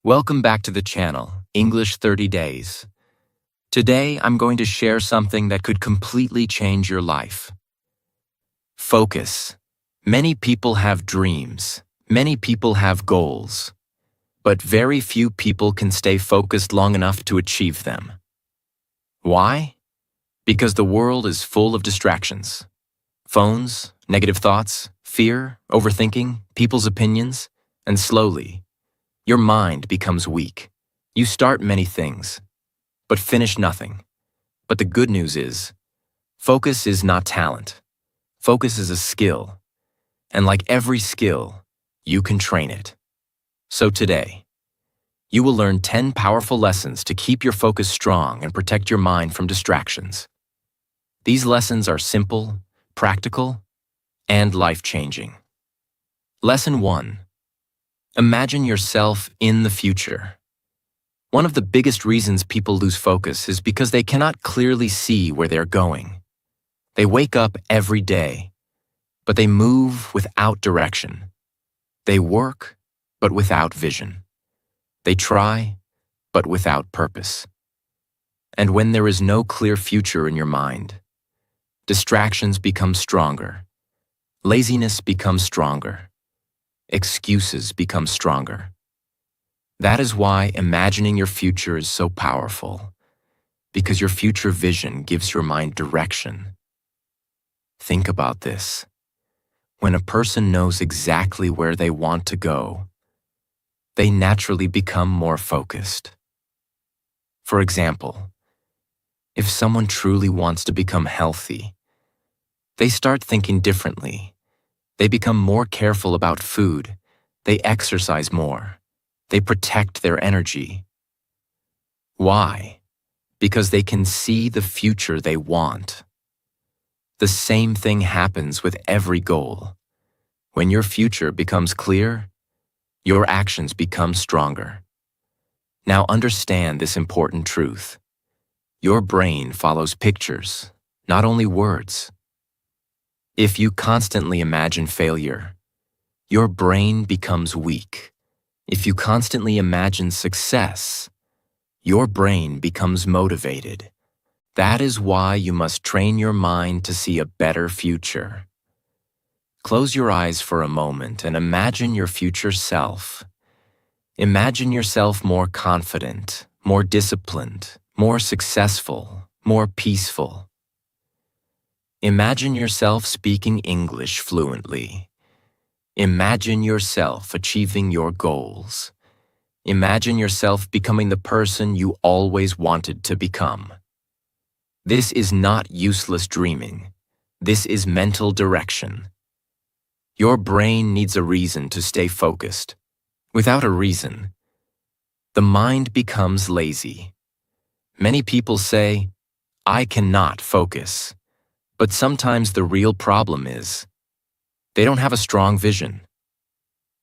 Welcome back to the channel, English 30 Days. Today, I'm going to share something that could completely change your life. Focus. Many people have dreams. Many people have goals. But very few people can stay focused long enough to achieve them. Why? Because the world is full of distractions. Phones, negative thoughts, fear, overthinking, people's opinions, and slowly, your mind becomes weak. You start many things, but finish nothing. But the good news is, focus is not talent. Focus is a skill. And like every skill, you can train it. So today, you will learn 10 powerful lessons to keep your focus strong and protect your mind from distractions. These lessons are simple, practical, and life-changing. Lesson 1. Imagine yourself in the future. One of the biggest reasons people lose focus is because they cannot clearly see where they're going. They wake up every day, but they move without direction. They work, but without vision. They try, but without purpose. And when there is no clear future in your mind, distractions become stronger. Laziness becomes stronger. Excuses become stronger. That is why imagining your future is so powerful, because your future vision gives your mind direction. Think about this. When a person knows exactly where they want to go, they naturally become more focused. For example, if someone truly wants to become healthy, they start thinking differently. They become more careful about food. They exercise more. They protect their energy. Why? Because they can see the future they want. The same thing happens with every goal. When your future becomes clear, your actions become stronger. Now understand this important truth. Your brain follows pictures, not only words. If you constantly imagine failure, your brain becomes weak. If you constantly imagine success, your brain becomes motivated. That is why you must train your mind to see a better future. Close your eyes for a moment and imagine your future self. Imagine yourself more confident, more disciplined, more successful, more peaceful. Imagine yourself speaking English fluently. Imagine yourself achieving your goals. Imagine yourself becoming the person you always wanted to become. This is not useless dreaming. This is mental direction. Your brain needs a reason to stay focused. Without a reason, the mind becomes lazy. Many people say, "I cannot focus." But sometimes the real problem is, they don't have a strong vision.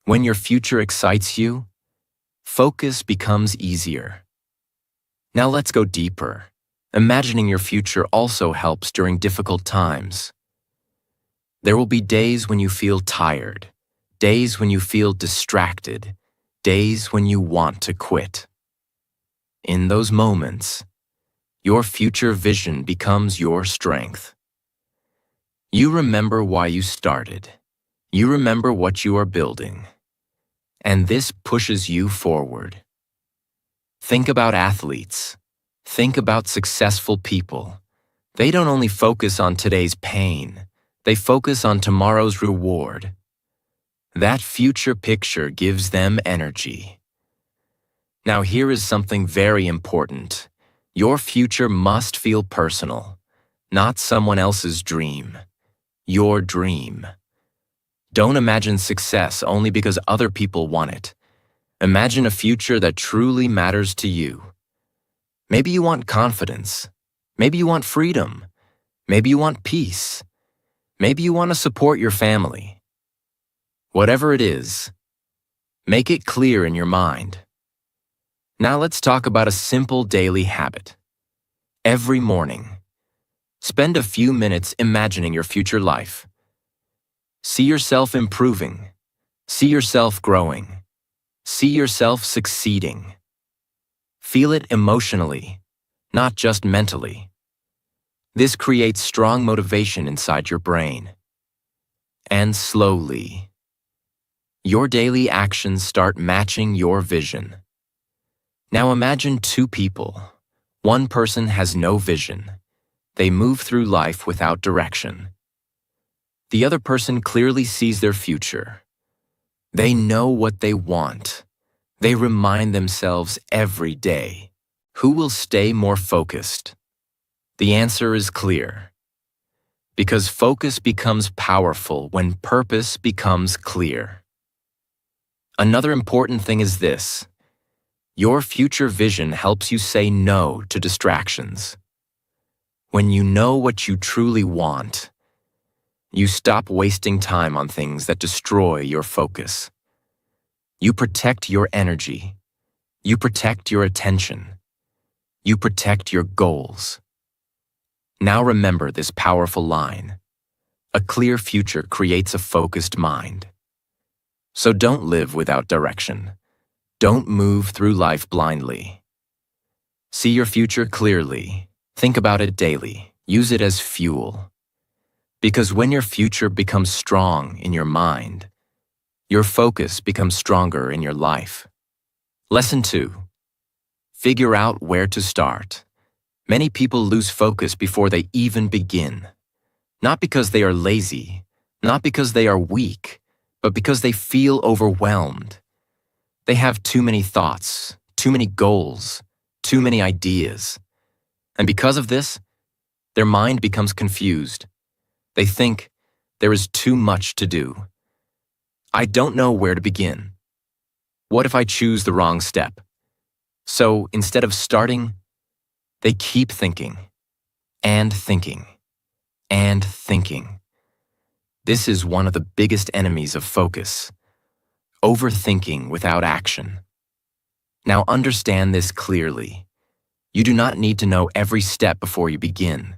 When your future excites you, focus becomes easier. Now let's go deeper. Imagining your future also helps during difficult times. There will be days when you feel tired, days when you feel distracted, days when you want to quit. In those moments, your future vision becomes your strength. You remember why you started. You remember what you are building. And this pushes you forward. Think about athletes. Think about successful people. They don't only focus on today's pain, they focus on tomorrow's reward. That future picture gives them energy. Now here is something very important. Your future must feel personal, not someone else's dream. Your dream. Don't imagine success only because other people want it. Imagine a future that truly matters to you. Maybe you want confidence. Maybe you want freedom. Maybe you want peace. Maybe you want to support your family. Whatever it is, make it clear in your mind. Now let's talk about a simple daily habit. Every morning, spend a few minutes imagining your future life. See yourself improving. See yourself growing. See yourself succeeding. Feel it emotionally, not just mentally. This creates strong motivation inside your brain. And slowly, your daily actions start matching your vision. Now imagine two people. One person has no vision. They move through life without direction. The other person clearly sees their future. They know what they want. They remind themselves every day. Who will stay more focused? The answer is clear. Because focus becomes powerful when purpose becomes clear. Another important thing is this. Your future vision helps you say no to distractions. When you know what you truly want, you stop wasting time on things that destroy your focus. You protect your energy. You protect your attention. You protect your goals. Now remember this powerful line. A clear future creates a focused mind. So don't live without direction. Don't move through life blindly. See your future clearly. Think about it daily. Use it as fuel. Because when your future becomes strong in your mind, your focus becomes stronger in your life. Lesson 2. Figure out where to start. Many people lose focus before they even begin. Not because they are lazy, not because they are weak, but because they feel overwhelmed. They have too many thoughts, too many goals, too many ideas. And because of this, their mind becomes confused. They think, there is too much to do. I don't know where to begin. What if I choose the wrong step? So instead of starting, they keep thinking, and thinking, and thinking. This is one of the biggest enemies of focus. Overthinking without action. Now understand this clearly. You do not need to know every step before you begin.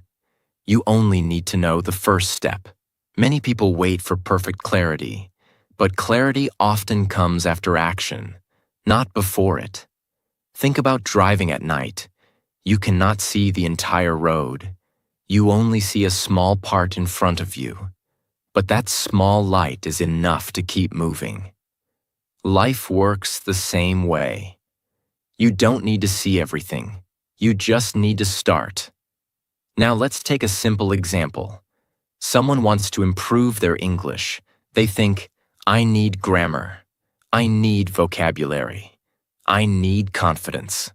You only need to know the first step. Many people wait for perfect clarity, but clarity often comes after action, not before it. Think about driving at night. You cannot see the entire road. You only see a small part in front of you. But that small light is enough to keep moving. Life works the same way. You don't need to see everything. You just need to start. Now let's take a simple example. Someone wants to improve their English. They think, I need grammar. I need vocabulary. I need confidence.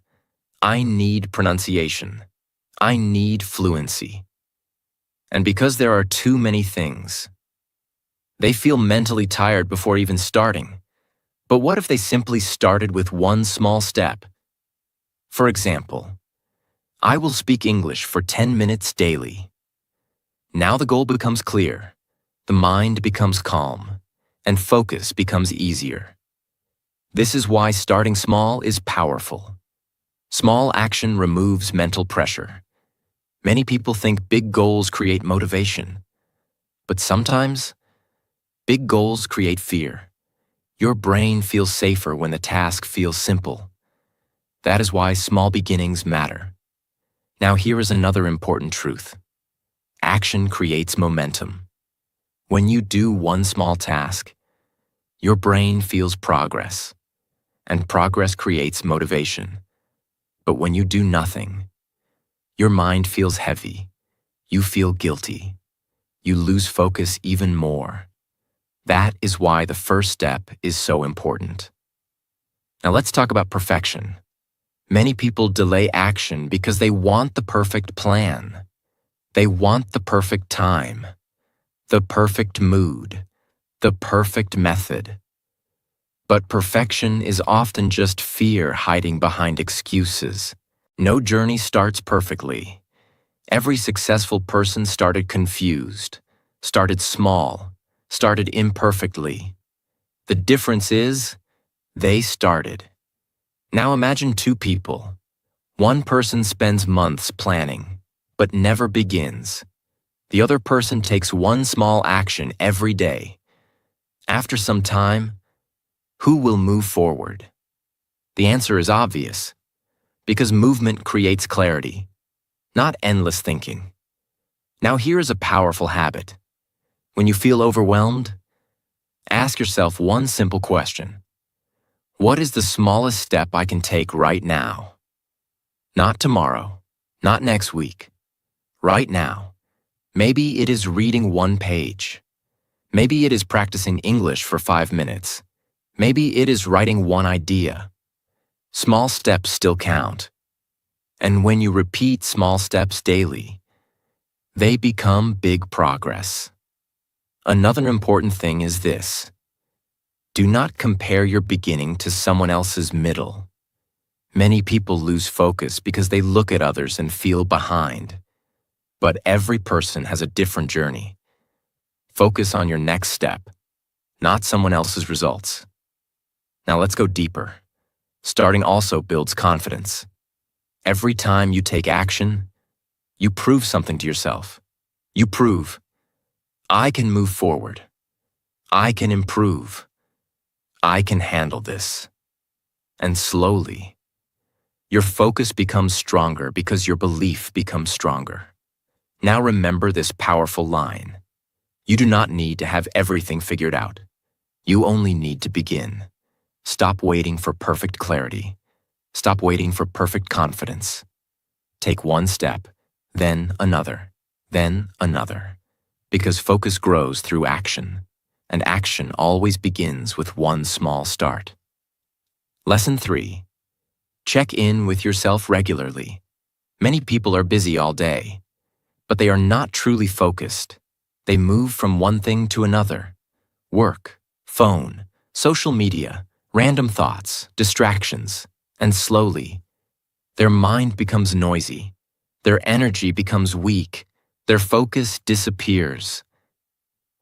I need pronunciation. I need fluency. And because there are too many things, they feel mentally tired before even starting. But what if they simply started with one small step? For example, I will speak English for 10 minutes daily. Now the goal becomes clear, the mind becomes calm, and focus becomes easier. This is why starting small is powerful. Small action removes mental pressure. Many people think big goals create motivation. But sometimes, big goals create fear. Your brain feels safer when the task feels simple. That is why small beginnings matter. Now here is another important truth. Action creates momentum. When you do one small task, your brain feels progress, and progress creates motivation. But when you do nothing, your mind feels heavy. You feel guilty. You lose focus even more. That is why the first step is so important. Now let's talk about perfection. Many people delay action because they want the perfect plan. They want the perfect time, the perfect mood, the perfect method. But perfection is often just fear hiding behind excuses. No journey starts perfectly. Every successful person started confused, started small, started imperfectly. The difference is, they started. Now imagine two people. One person spends months planning, but never begins. The other person takes one small action every day. After some time, Who will move forward? The answer is obvious, because movement creates clarity, not endless thinking. Now here is a powerful habit. When you feel overwhelmed, ask yourself one simple question. What is the smallest step I can take right now? Not tomorrow, not next week. Right now. Maybe it is reading one page. Maybe it is practicing English for 5 minutes. Maybe it is writing one idea. Small steps still count. And when you repeat small steps daily, they become big progress. Another important thing is this. Do not compare your beginning to someone else's middle. Many people lose focus because they look at others and feel behind. But every person has a different journey. Focus on your next step, not someone else's results. Now let's go deeper. Starting also builds confidence. Every time you take action, you prove something to yourself. You prove, I can move forward. I can improve. I can handle this. And slowly, your focus becomes stronger because your belief becomes stronger. Now remember this powerful line. You do not need to have everything figured out. You only need to begin. Stop waiting for perfect clarity. Stop waiting for perfect confidence. Take one step, then another, because focus grows through action, and action always begins with one small start. Lesson 3. Check in with yourself regularly. Many people are busy all day, but they are not truly focused. They move from one thing to another. Work, phone, social media, random thoughts, distractions, and slowly, their mind becomes noisy. Their energy becomes weak. Their focus disappears.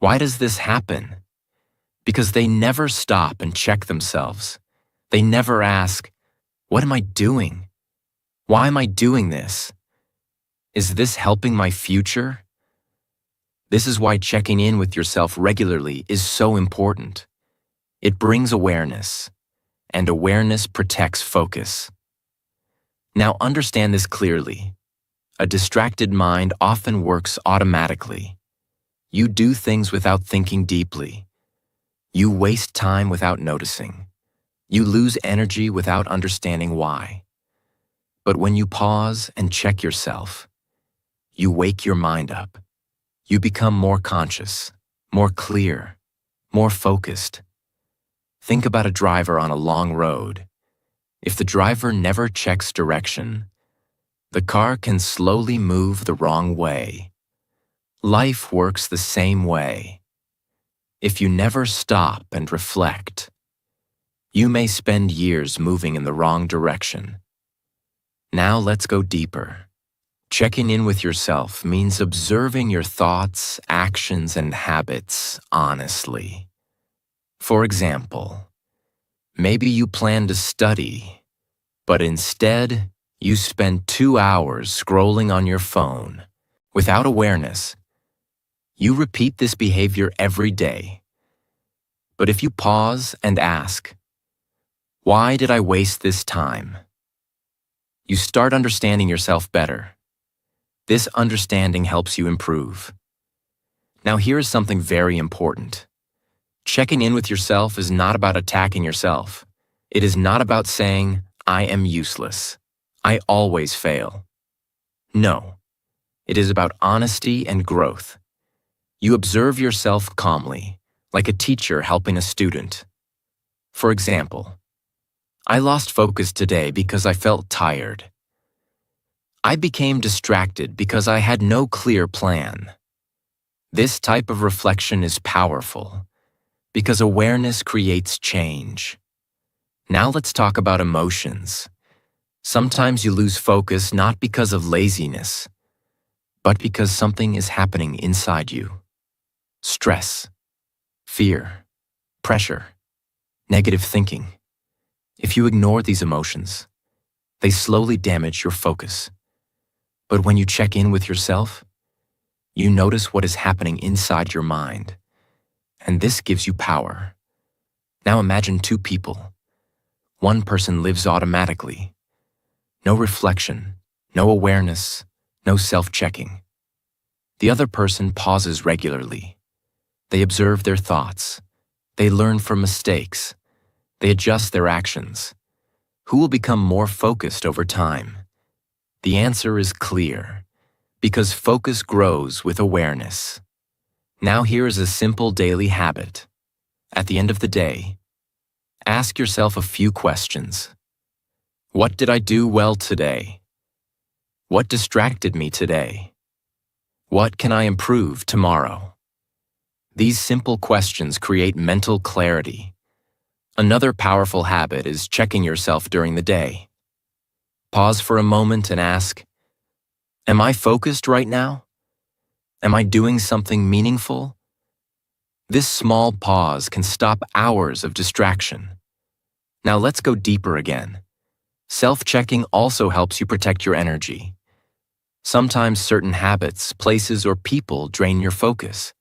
Why does this happen? Because they never stop and check themselves. They never ask, what am I doing? Why am I doing this? Is this helping my future? This is why checking in with yourself regularly is so important. It brings awareness, and awareness protects focus. Now understand this clearly. A distracted mind often works automatically. You do things without thinking deeply. You waste time without noticing. You lose energy without understanding why. But when you pause and check yourself, you wake your mind up. You become more conscious, more clear, more focused. Think about a driver on a long road. If the driver never checks direction, the car can slowly move the wrong way. Life works the same way. If you never stop and reflect, you may spend years moving in the wrong direction. Now let's go deeper. Checking in with yourself means observing your thoughts, actions, and habits honestly. For example, maybe you plan to study, but instead you spend 2 hours scrolling on your phone. Without awareness, you repeat this behavior every day. But if you pause and ask, why did I waste this time? You start understanding yourself better. This understanding helps you improve. Now here is something very important. Checking in with yourself is not about attacking yourself. It is not about saying, I am useless. I always fail. No, it is about honesty and growth. You observe yourself calmly, like a teacher helping a student. For example, I lost focus today because I felt tired. I became distracted because I had no clear plan. This type of reflection is powerful because awareness creates change. Now let's talk about emotions. Sometimes you lose focus not because of laziness, but because something is happening inside you. Stress, fear, pressure, negative thinking. If you ignore these emotions, they slowly damage your focus. But when you check in with yourself, you notice what is happening inside your mind, and this gives you power. Now imagine two people. One person lives automatically. No reflection, no awareness, no self-checking. The other person pauses regularly. They observe their thoughts. They learn from mistakes. They adjust their actions. Who will become more focused over time? The answer is clear, because focus grows with awareness. Now here is a simple daily habit. At the end of the day, ask yourself a few questions. What did I do well today? What distracted me today? What can I improve tomorrow? These simple questions create mental clarity. Another powerful habit is checking yourself during the day. Pause for a moment and ask, am I focused right now? Am I doing something meaningful? This small pause can stop hours of distraction. Now let's go deeper again. Self-checking also helps you protect your energy. Sometimes certain habits, places, or people drain your focus.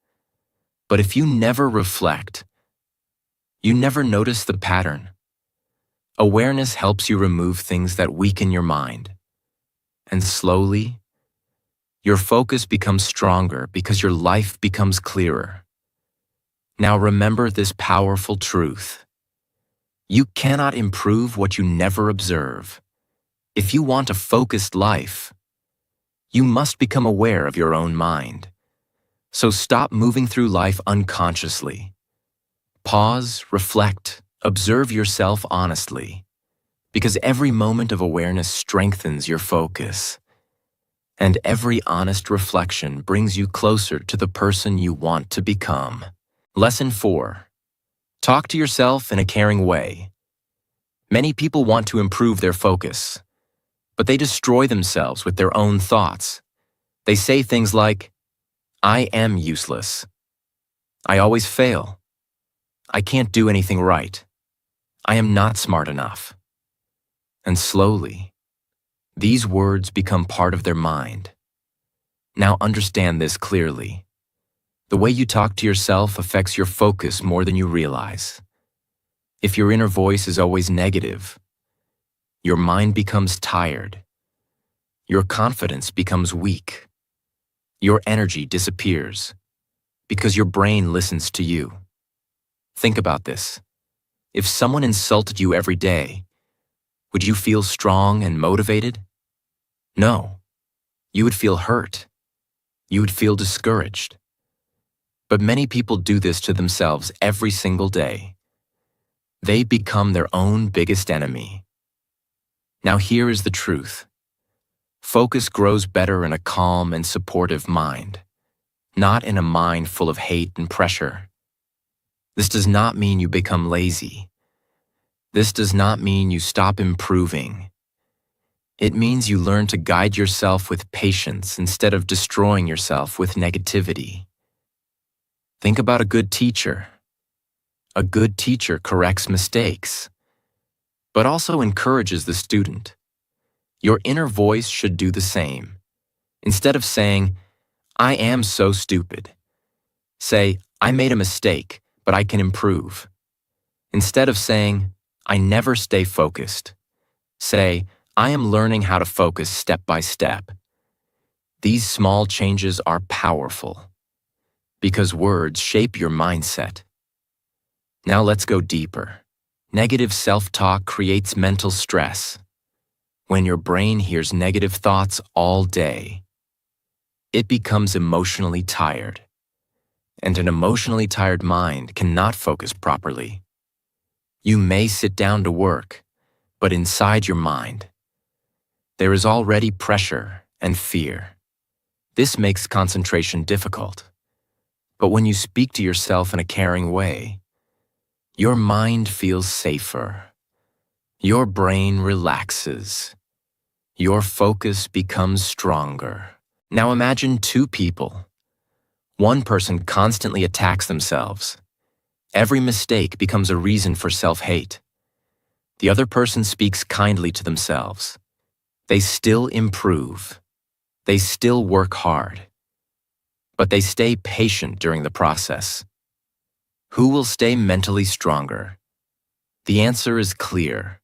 But if you never reflect, you never notice the pattern. Awareness helps you remove things that weaken your mind. And slowly, your focus becomes stronger because your life becomes clearer. Now remember this powerful truth. You cannot improve what you never observe. If you want a focused life, you must become aware of your own mind. So stop moving through life unconsciously. Pause, reflect, observe yourself honestly, because every moment of awareness strengthens your focus. And every honest reflection brings you closer to the person you want to become. Lesson 4. Talk to yourself in a caring way. Many people want to improve their focus, but they destroy themselves with their own thoughts. They say things like, I am useless. I always fail. I can't do anything right. I am not smart enough. And slowly, these words become part of their mind. Now understand this clearly. The way you talk to yourself affects your focus more than you realize. If your inner voice is always negative, your mind becomes tired. Your confidence becomes weak. Your energy disappears because your brain listens to you. Think about this. If someone insulted you every day, would you feel strong and motivated? No. You would feel hurt. You would feel discouraged. But many people do this to themselves every single day. They become their own biggest enemy. Now here is the truth. Focus grows better in a calm and supportive mind, not in a mind full of hate and pressure. This does not mean you become lazy. This does not mean you stop improving. It means you learn to guide yourself with patience instead of destroying yourself with negativity. Think about a good teacher. A good teacher corrects mistakes, but also encourages the student. Your inner voice should do the same. Instead of saying, I am so stupid, say, I made a mistake, but I can improve. Instead of saying, I never stay focused, say, I am learning how to focus step by step. These small changes are powerful because words shape your mindset. Now let's go deeper. Negative self-talk creates mental stress. When your brain hears negative thoughts all day, it becomes emotionally tired. And an emotionally tired mind cannot focus properly. You may sit down to work, but inside your mind, there is already pressure and fear. This makes concentration difficult. But when you speak to yourself in a caring way, your mind feels safer. Your brain relaxes. Your focus becomes stronger. Now imagine two people. One person constantly attacks themselves. Every mistake becomes a reason for self-hate. The other person speaks kindly to themselves. They still improve. They still work hard. But they stay patient during the process. Who will stay mentally stronger? The answer is clear.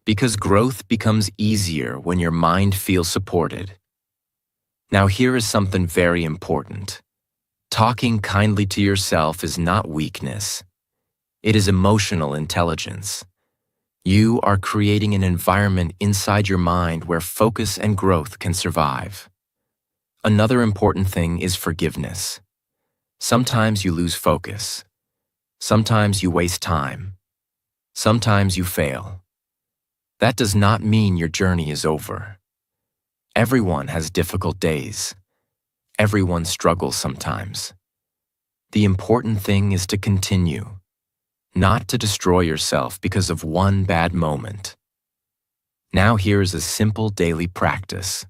Because growth becomes easier when your mind feels supported. Now here is something very important. Talking kindly to yourself is not weakness. It is emotional intelligence. You are creating an environment inside your mind where focus and growth can survive. Another important thing is forgiveness. Sometimes you lose focus. Sometimes you waste time. Sometimes you fail. That does not mean your journey is over. Everyone has difficult days. Everyone struggles sometimes. The important thing is to continue, not to destroy yourself because of one bad moment. Now here is a simple daily practice.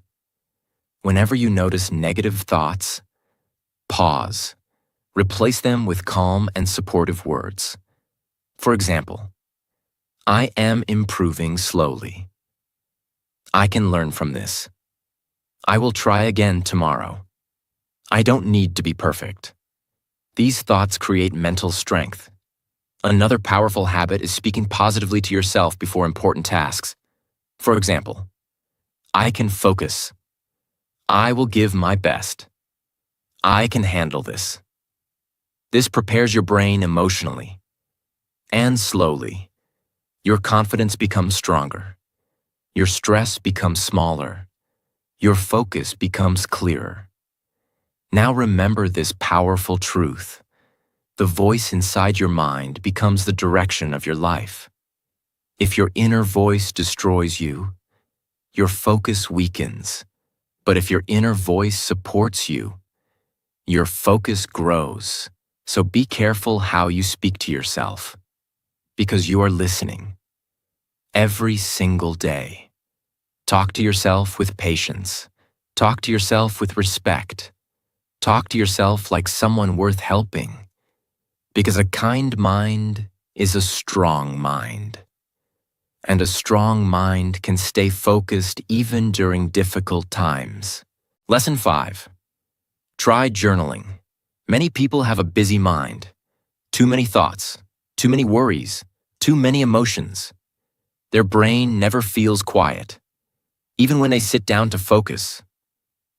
Whenever you notice negative thoughts, pause. Replace them with calm and supportive words. For example, I am improving slowly. I can learn from this. I will try again tomorrow. I don't need to be perfect. These thoughts create mental strength. Another powerful habit is speaking positively to yourself before important tasks. For example, I can focus. I will give my best. I can handle this. This prepares your brain emotionally. And slowly, your confidence becomes stronger. Your stress becomes smaller. Your focus becomes clearer. Now remember this powerful truth. The voice inside your mind becomes the direction of your life. If your inner voice destroys you, your focus weakens. But if your inner voice supports you, your focus grows. So be careful how you speak to yourself, because you are listening. Every single day, talk to yourself with patience. Talk to yourself with respect. Talk to yourself like someone worth helping. Because a kind mind is a strong mind. And a strong mind can stay focused even during difficult times. Lesson 5. Try journaling. Many people have a busy mind. Too many thoughts, too many worries, too many emotions. Their brain never feels quiet. Even when they sit down to focus,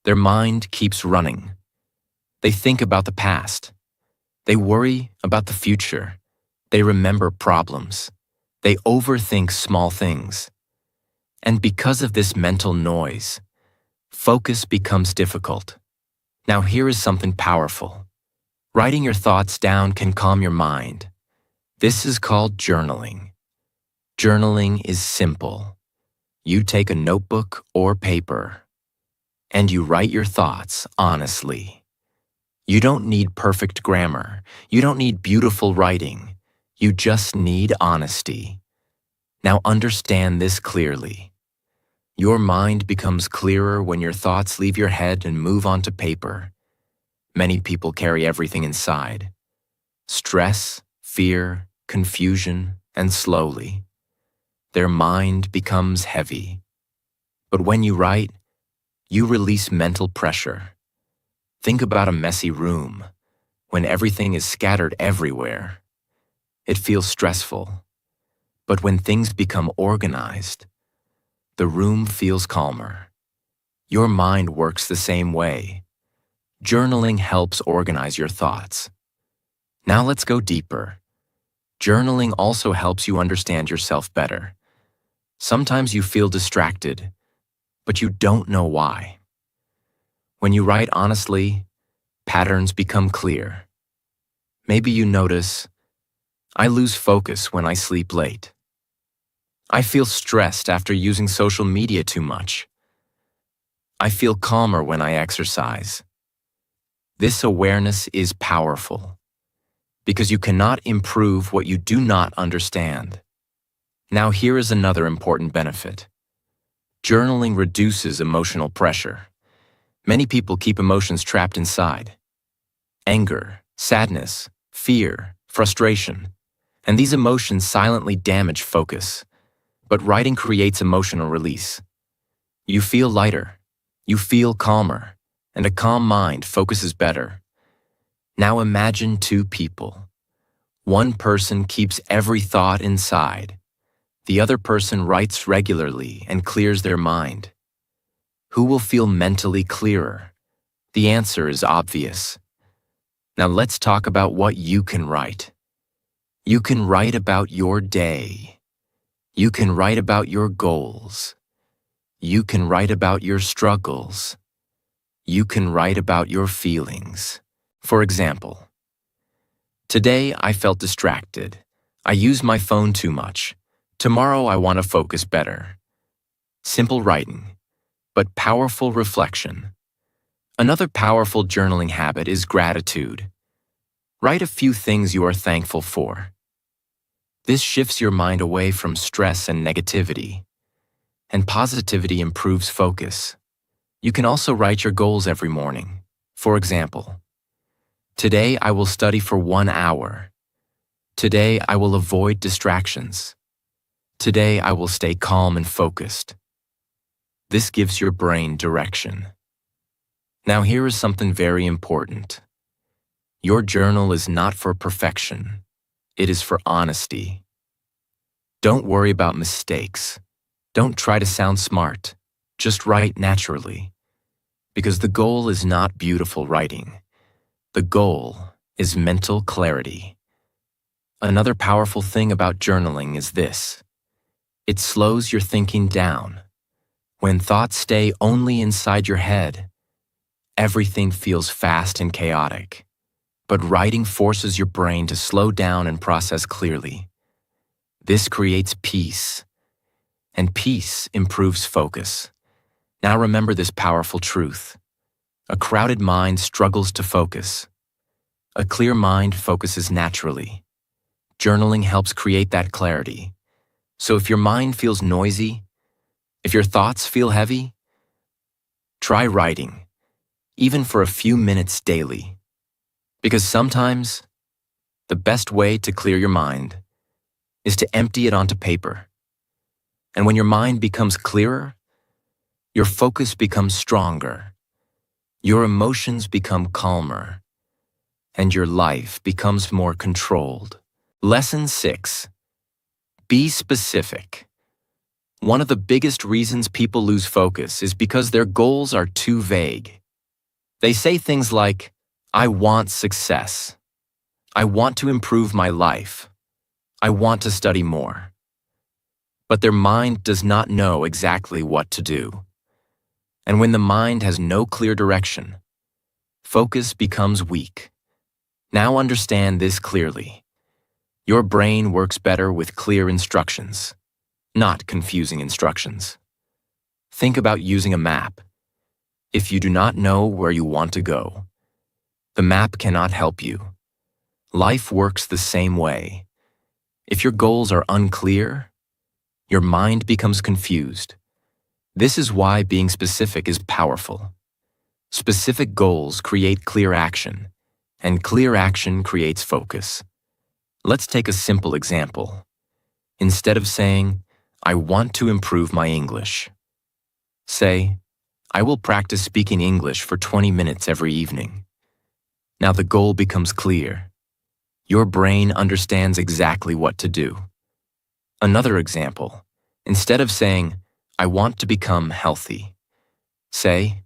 their mind keeps running. They think about the past. They worry about the future. They remember problems. They overthink small things. And because of this mental noise, focus becomes difficult. Now here is something powerful. Writing your thoughts down can calm your mind. This is called journaling. Journaling is simple. You take a notebook or paper, and you write your thoughts honestly. You don't need perfect grammar. You don't need beautiful writing. You just need honesty. Now understand this clearly. Your mind becomes clearer when your thoughts leave your head and move onto paper. Many people carry everything inside. Stress, fear, confusion, and slowly, their mind becomes heavy. But when you write, you release mental pressure. Think about a messy room. When everything is scattered everywhere, it feels stressful. But when things become organized, the room feels calmer. Your mind works the same way. Journaling helps organize your thoughts. Now let's go deeper. Journaling also helps you understand yourself better. Sometimes you feel distracted, but you don't know why. When you write honestly, patterns become clear. Maybe you notice, I lose focus when I sleep late. I feel stressed after using social media too much. I feel calmer when I exercise. This awareness is powerful, because you cannot improve what you do not understand. Now here is another important benefit. Journaling reduces emotional pressure. Many people keep emotions trapped inside. Anger, sadness, fear, frustration. And these emotions silently damage focus. But writing creates emotional release. You feel lighter. You feel calmer. And a calm mind focuses better. Now imagine two people. One person keeps every thought inside. The other person writes regularly and clears their mind. Who will feel mentally clearer? The answer is obvious. Now let's talk about what you can write. You can write about your day. You can write about your goals. You can write about your struggles. You can write about your feelings. For example, today I felt distracted. I used my phone too much. Tomorrow I want to focus better. Simple writing, but powerful reflection. Another powerful journaling habit is gratitude. Write a few things you are thankful for. This shifts your mind away from stress and negativity, and positivity improves focus. You can also write your goals every morning. For example, today I will study for 1 hour. Today I will avoid distractions. Today I will stay calm and focused. This gives your brain direction. Now here is something very important. Your journal is not for perfection. It is for honesty. Don't worry about mistakes. Don't try to sound smart. Just write naturally. Because the goal is not beautiful writing. The goal is mental clarity. Another powerful thing about journaling is this. It slows your thinking down. When thoughts stay only inside your head, everything feels fast and chaotic. But writing forces your brain to slow down and process clearly. This creates peace, and peace improves focus. Now remember this powerful truth. A crowded mind struggles to focus. A clear mind focuses naturally. Journaling helps create that clarity. So if your mind feels noisy, if your thoughts feel heavy, try writing, even for a few minutes daily. Because sometimes, the best way to clear your mind is to empty it onto paper. And when your mind becomes clearer, your focus becomes stronger, your emotions become calmer, and your life becomes more controlled. Lesson 6. Be specific. One of the biggest reasons people lose focus is because their goals are too vague. They say things like, I want success. I want to improve my life. I want to study more. But their mind does not know exactly what to do. And when the mind has no clear direction, focus becomes weak. Now understand this clearly. Your brain works better with clear instructions, not confusing instructions. Think about using a map. If you do not know where you want to go, the map cannot help you. Life works the same way. If your goals are unclear, your mind becomes confused. This is why being specific is powerful. Specific goals create clear action, and clear action creates focus. Let's take a simple example. Instead of saying, I want to improve my English, say, I will practice speaking English for 20 minutes every evening. Now the goal becomes clear. Your brain understands exactly what to do. Another example, instead of saying, I want to become healthy, say,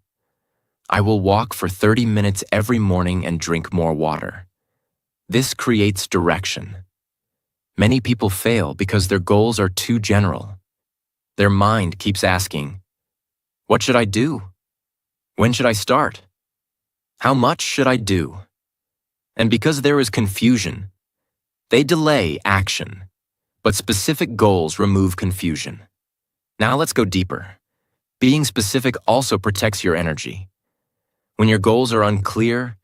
I will walk for 30 minutes every morning and drink more water. This creates direction. Many people fail because their goals are too general. Their mind keeps asking, what should I do? When should I start? How much should I do? And because there is confusion, they delay action. But specific goals remove confusion. Now let's go deeper. Being specific also protects your energy. When your goals are unclear,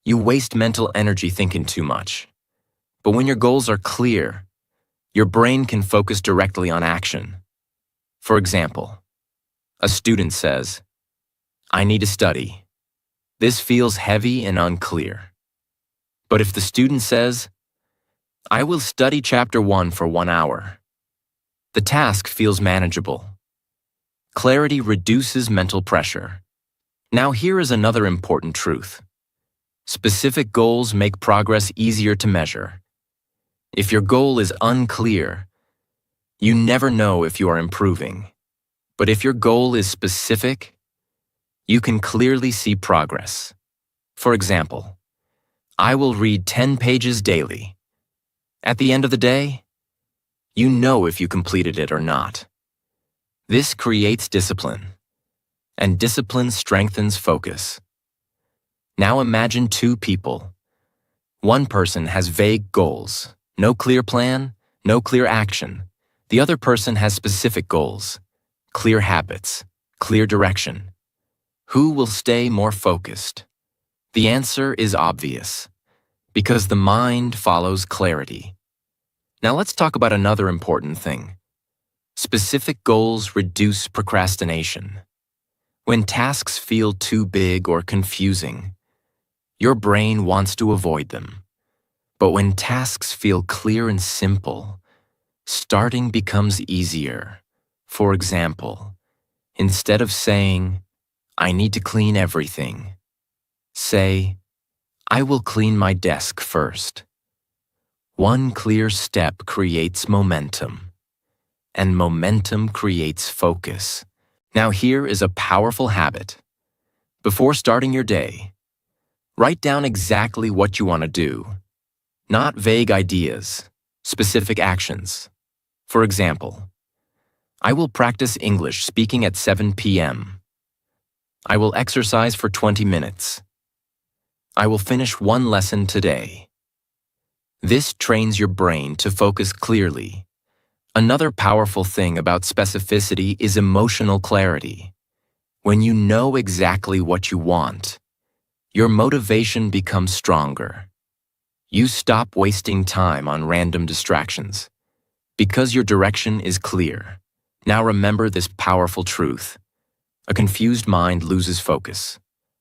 you waste mental energy thinking too much. But when your goals are clear, your brain can focus directly on action. For example, a student says, I need to study. This feels heavy and unclear. But if the student says, I will study chapter 1 for 1 hour, the task feels manageable. Clarity reduces mental pressure. Now here is another important truth. Specific goals make progress easier to measure. If your goal is unclear, you never know if you are improving. But if your goal is specific, you can clearly see progress. For example, I will read 10 pages daily. At the end of the day, you know if you completed it or not. This creates discipline, and discipline strengthens focus. Now imagine two people. One person has vague goals, no clear plan, no clear action. The other person has specific goals, clear habits, clear direction. Who will stay more focused? The answer is obvious, because the mind follows clarity. Now let's talk about another important thing. Specific goals reduce procrastination. When tasks feel too big or confusing, your brain wants to avoid them. But when tasks feel clear and simple, starting becomes easier. For example, instead of saying, I need to clean everything, say, I will clean my desk first. One clear step creates momentum, and momentum creates focus. Now here is a powerful habit. Before starting your day, write down exactly what you want to do, not vague ideas, specific actions. For example, I will practice English speaking at 7 p.m. I will exercise for 20 minutes. I will finish one lesson today. This trains your brain to focus clearly. Another powerful thing about specificity is emotional clarity. When you know exactly what you want, your motivation becomes stronger. You stop wasting time on random distractions because your direction is clear. Now remember this powerful truth. A confused mind loses focus.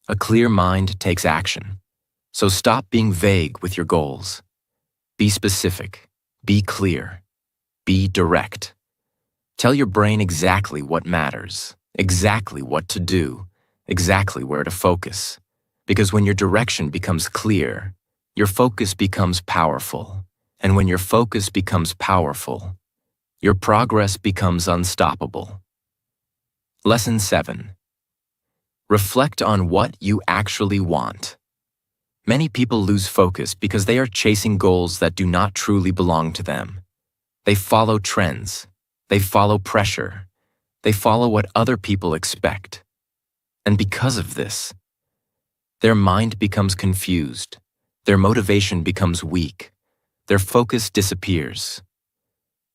A clear mind takes action. So stop being vague with your goals. Be specific. Be clear. Be direct. Tell your brain exactly what matters, exactly what to do, exactly where to focus. Because when your direction becomes clear, your focus becomes powerful. And when your focus becomes powerful, your progress becomes unstoppable. Lesson 7. Reflect on what you actually want. Many people lose focus because they are chasing goals that do not truly belong to them. They follow trends. They follow pressure. They follow what other people expect. And because of this, their mind becomes confused. Their motivation becomes weak. Their focus disappears.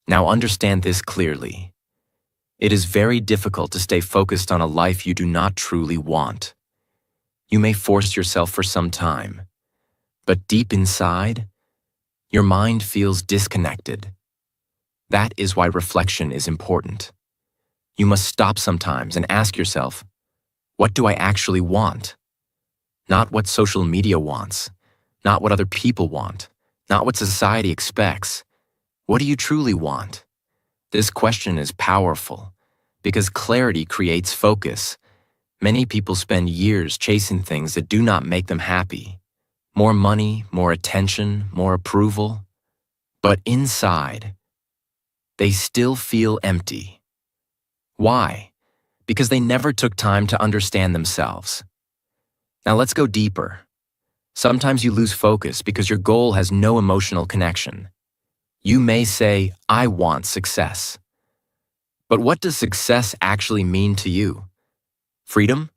Now understand this clearly. It is very difficult to stay focused on a life you do not truly want. You may force yourself for some time, but deep inside, your mind feels disconnected. That is why reflection is important. You must stop sometimes and ask yourself, what do I actually want? Not what social media wants, not what other people want, not what society expects. What do you truly want? This question is powerful because clarity creates focus. Many people spend years chasing things that do not make them happy. More money, more attention, more approval. But inside, they still feel empty. Why? Because they never took time to understand themselves. Now let's go deeper. Sometimes you lose focus because your goal has no emotional connection. You may say, I want success. But what does success actually mean to you? Freedom?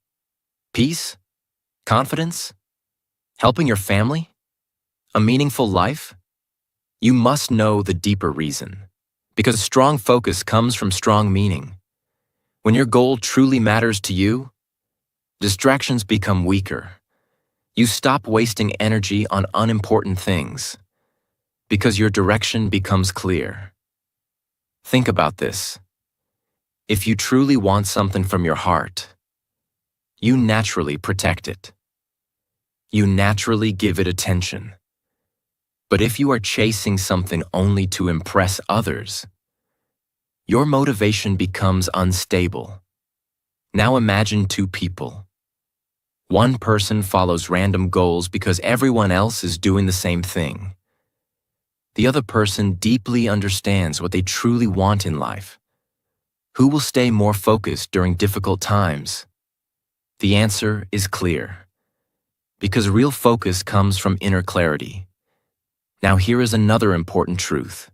Peace? Confidence? Helping your family? A meaningful life? You must know the deeper reason, because strong focus comes from strong meaning. When your goal truly matters to you, distractions become weaker. You stop wasting energy on unimportant things, because your direction becomes clear. Think about this. If you truly want something from your heart, you naturally protect it. You naturally give it attention. But if you are chasing something only to impress others, your motivation becomes unstable. Now imagine two people. One person follows random goals because everyone else is doing the same thing. The other person deeply understands what they truly want in life. Who will stay more focused during difficult times? The answer is clear. Because real focus comes from inner clarity. Now here is another important truth.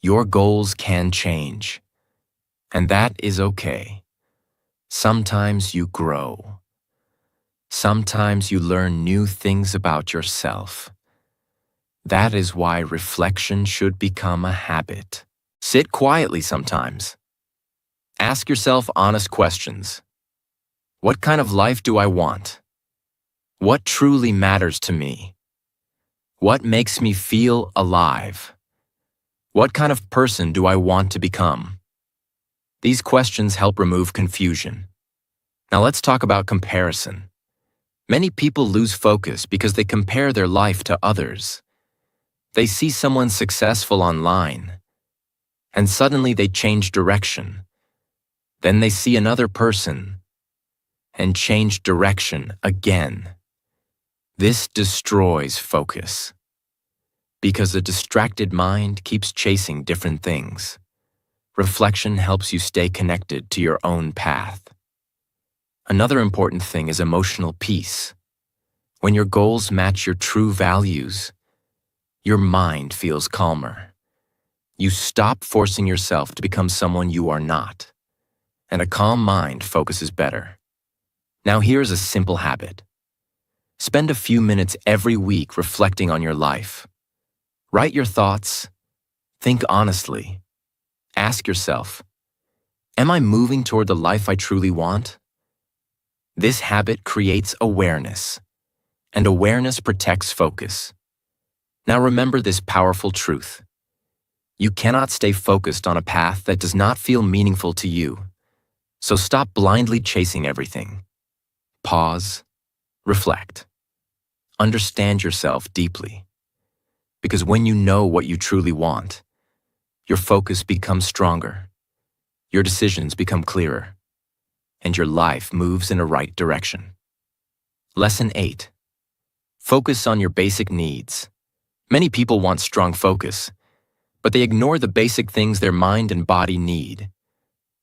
Your goals can change. And that is okay. Sometimes you grow. Sometimes you learn new things about yourself. That is why reflection should become a habit. Sit quietly sometimes. Ask yourself honest questions. What kind of life do I want? What truly matters to me? What makes me feel alive? What kind of person do I want to become? These questions help remove confusion. Now let's talk about comparison. Many people lose focus because they compare their life to others. They see someone successful online, and suddenly they change direction. Then they see another person, and change direction again. This destroys focus, because a distracted mind keeps chasing different things. Reflection helps you stay connected to your own path. Another important thing is emotional peace. When your goals match your true values, your mind feels calmer. You stop forcing yourself to become someone you are not, and a calm mind focuses better. Now here's a simple habit. Spend a few minutes every week reflecting on your life. Write your thoughts. Think honestly. Ask yourself, am I moving toward the life I truly want? This habit creates awareness, and awareness protects focus. Now remember this powerful truth. You cannot stay focused on a path that does not feel meaningful to you. So stop blindly chasing everything. Pause, reflect. Understand yourself deeply. Because when you know what you truly want, your focus becomes stronger, your decisions become clearer, and your life moves in a right direction. Lesson 8. Focus on your basic needs. Many people want strong focus, but they ignore the basic things their mind and body need.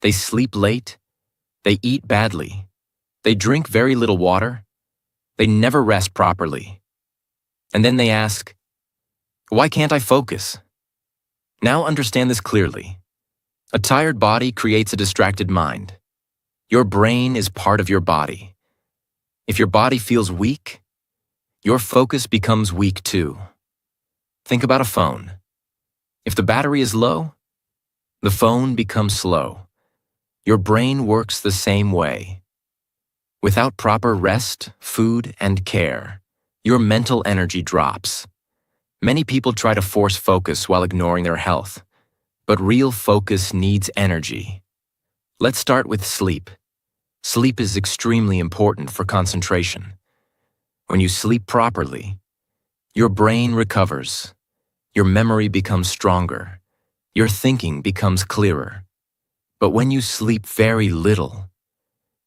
They sleep late, they eat badly, they drink very little water, they never rest properly. And then they ask, why can't I focus? Now understand this clearly. A tired body creates a distracted mind. Your brain is part of your body. If your body feels weak, your focus becomes weak too. Think about a phone. If the battery is low, the phone becomes slow. Your brain works the same way. Without proper rest, food, and care, your mental energy drops. Many people try to force focus while ignoring their health, but real focus needs energy. Let's start with sleep. Sleep is extremely important for concentration. When you sleep properly, your brain recovers, your memory becomes stronger, your thinking becomes clearer. But when you sleep very little,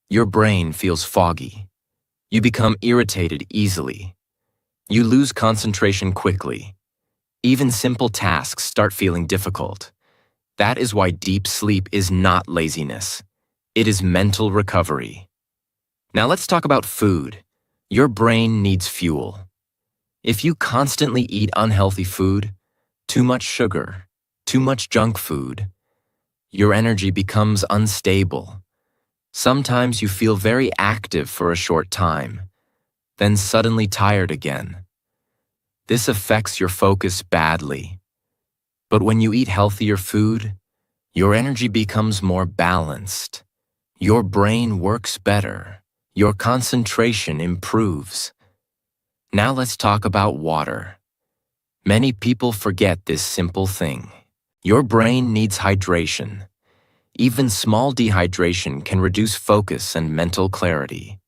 your brain feels foggy. You become irritated easily. You lose concentration quickly. Even simple tasks start feeling difficult. That is why deep sleep is not laziness. It is mental recovery. Now let's talk about food. Your brain needs fuel. If you constantly eat unhealthy food, too much sugar, too much junk food, your energy becomes unstable. Sometimes you feel very active for a short time, then suddenly tired again. This affects your focus badly. But when you eat healthier food, your energy becomes more balanced. Your brain works better. Your concentration improves. Now let's talk about water. Many people forget this simple thing. Your brain needs hydration. Even small dehydration can reduce focus and mental clarity.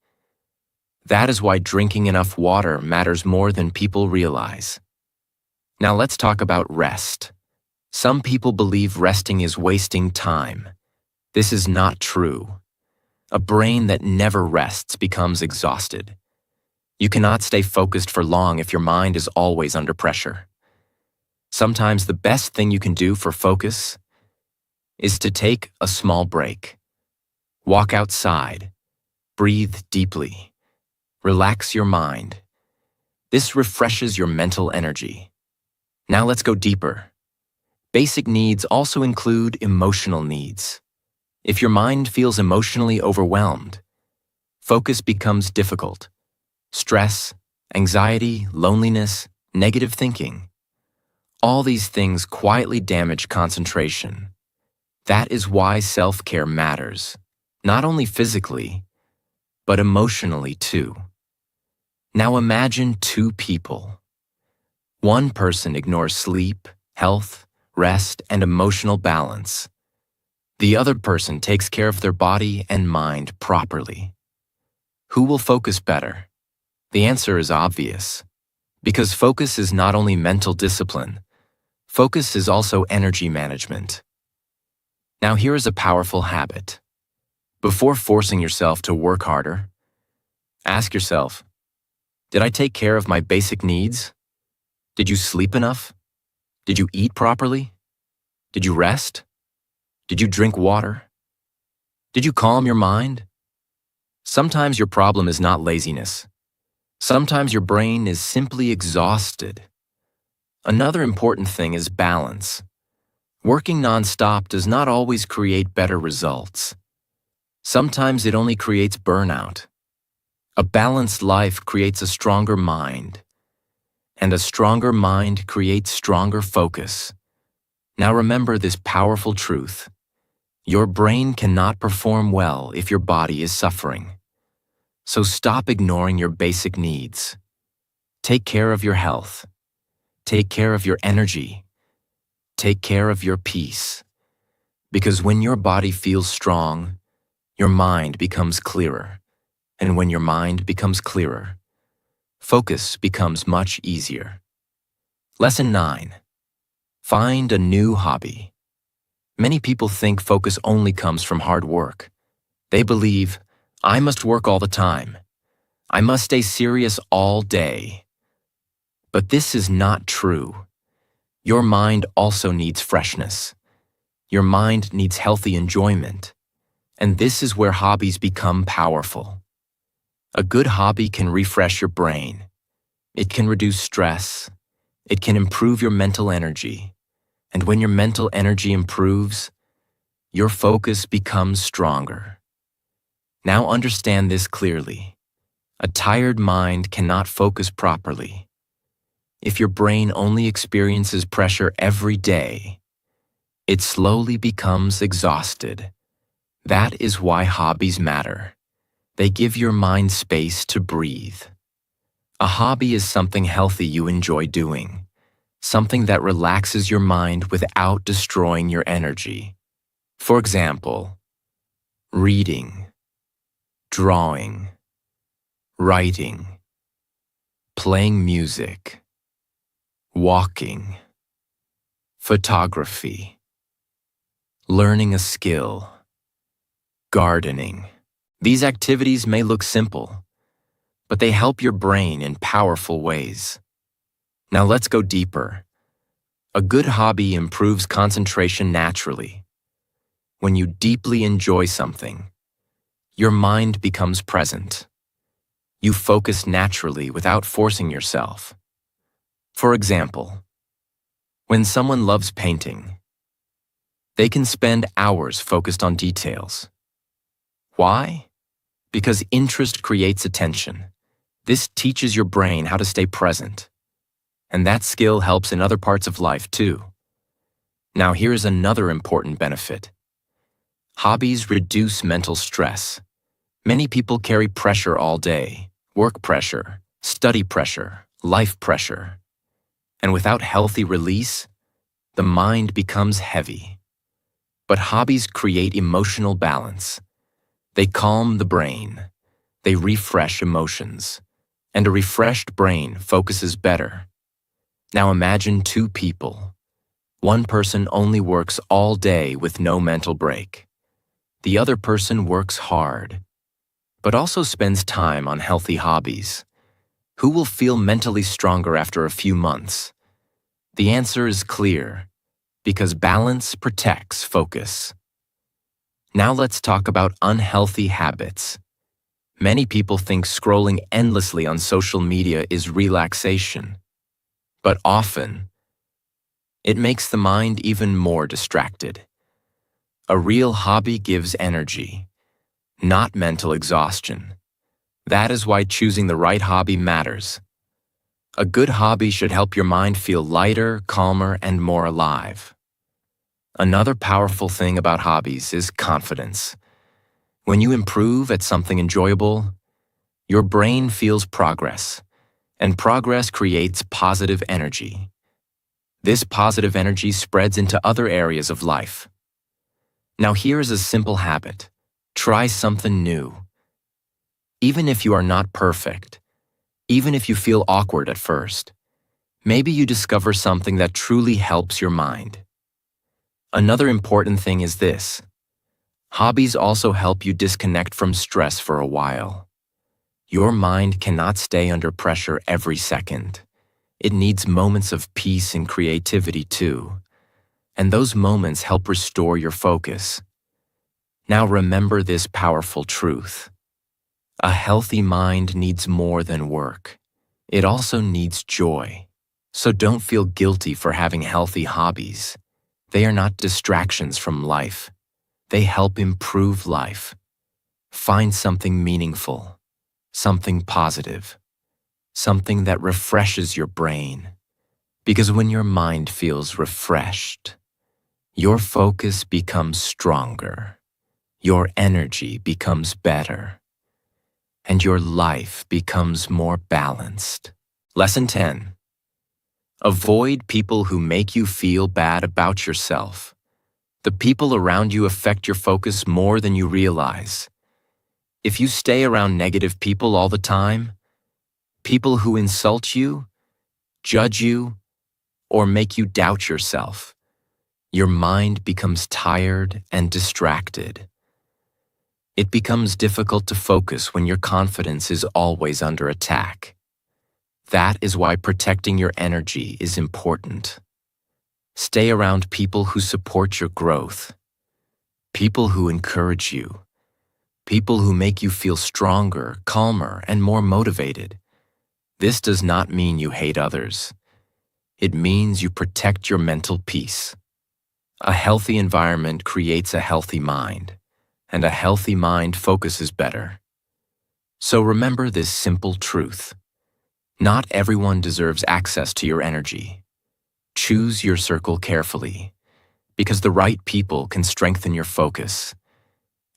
That is why drinking enough water matters more than people realize. Now let's talk about rest. Some people believe resting is wasting time. This is not true. A brain that never rests becomes exhausted. You cannot stay focused for long if your mind is always under pressure. Sometimes the best thing you can do for focus is to take a small break. Walk outside, breathe deeply, relax your mind. This refreshes your mental energy. Now let's go deeper. Basic needs also include emotional needs. If your mind feels emotionally overwhelmed, focus becomes difficult. Stress, anxiety, loneliness, negative thinking. All these things quietly damage concentration. That is why self-care matters, not only physically, but emotionally too. Now imagine two people. One person ignores sleep, health, rest, and emotional balance. The other person takes care of their body and mind properly. Who will focus better? The answer is obvious. Because focus is not only mental discipline, focus is also energy management. Now here is a powerful habit. Before forcing yourself to work harder, ask yourself, did I take care of my basic needs? Did you sleep enough? Did you eat properly? Did you rest? Did you drink water? Did you calm your mind? Sometimes your problem is not laziness. Sometimes your brain is simply exhausted. Another important thing is balance. Working nonstop does not always create better results. Sometimes it only creates burnout. A balanced life creates a stronger mind, and a stronger mind creates stronger focus. Now remember this powerful truth. Your brain cannot perform well if your body is suffering. So stop ignoring your basic needs. Take care of your health. Take care of your energy. Take care of your peace. Because when your body feels strong, your mind becomes clearer. And when your mind becomes clearer, focus becomes much easier. Lesson 9. Find a new hobby. Many people think focus only comes from hard work. They believe, I must work all the time. I must stay serious all day. But this is not true. Your mind also needs freshness. Your mind needs healthy enjoyment. And this is where hobbies become powerful. A good hobby can refresh your brain. It can reduce stress. It can improve your mental energy. And when your mental energy improves, your focus becomes stronger. Now understand this clearly. A tired mind cannot focus properly. If your brain only experiences pressure every day, it slowly becomes exhausted. That is why hobbies matter. They give your mind space to breathe. A hobby is something healthy you enjoy doing, something that relaxes your mind without destroying your energy. For example, reading, drawing, writing, playing music, walking, photography, learning a skill, gardening. These activities may look simple, but they help your brain in powerful ways. Now let's go deeper. A good hobby improves concentration naturally. When you deeply enjoy something, your mind becomes present. You focus naturally without forcing yourself. For example, when someone loves painting, they can spend hours focused on details. Why? Because interest creates attention. This teaches your brain how to stay present. And that skill helps in other parts of life too. Now here's another important benefit. Hobbies reduce mental stress. Many people carry pressure all day, work pressure, study pressure, life pressure. And without healthy release, the mind becomes heavy. But hobbies create emotional balance. They calm the brain. They refresh emotions. And a refreshed brain focuses better. Now imagine two people. One person only works all day with no mental break. The other person works hard, but also spends time on healthy hobbies. Who will feel mentally stronger after a few months? The answer is clear, because balance protects focus. Now let's talk about unhealthy habits. Many people think scrolling endlessly on social media is relaxation, but often, it makes the mind even more distracted. A real hobby gives energy, not mental exhaustion. That is why choosing the right hobby matters. A good hobby should help your mind feel lighter, calmer, and more alive. Another powerful thing about hobbies is confidence. When you improve at something enjoyable, your brain feels progress, and progress creates positive energy. This positive energy spreads into other areas of life. Now here is a simple habit. Try something new. Even if you are not perfect, even if you feel awkward at first, maybe you discover something that truly helps your mind. Another important thing is this. Hobbies also help you disconnect from stress for a while. Your mind cannot stay under pressure every second. It needs moments of peace and creativity too. And those moments help restore your focus. Now remember this powerful truth. A healthy mind needs more than work. It also needs joy. So don't feel guilty for having healthy hobbies. They are not distractions from life. They help improve life. Find something meaningful, something positive, something that refreshes your brain. Because when your mind feels refreshed, your focus becomes stronger, your energy becomes better, and your life becomes more balanced. Lesson 10. Avoid people who make you feel bad about yourself. The people around you affect your focus more than you realize. If you stay around negative people all the time, people who insult you, judge you, or make you doubt yourself, your mind becomes tired and distracted. It becomes difficult to focus when your confidence is always under attack. That is why protecting your energy is important. Stay around people who support your growth, people who encourage you, people who make you feel stronger, calmer, and more motivated. This does not mean you hate others. It means you protect your mental peace. A healthy environment creates a healthy mind, and a healthy mind focuses better. So remember this simple truth. Not everyone deserves access to your energy. Choose your circle carefully, because the right people can strengthen your focus,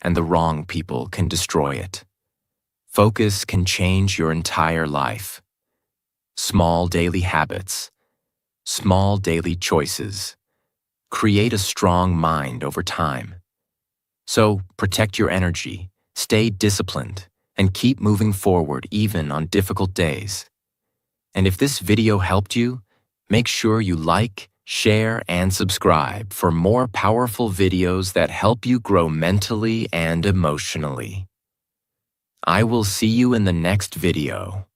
and the wrong people can destroy it. Focus can change your entire life. Small daily habits, small daily choices, create a strong mind over time. So protect your energy, stay disciplined, and keep moving forward even on difficult days. And if this video helped you, make sure you like, share, and subscribe for more powerful videos that help you grow mentally and emotionally. I will see you in the next video.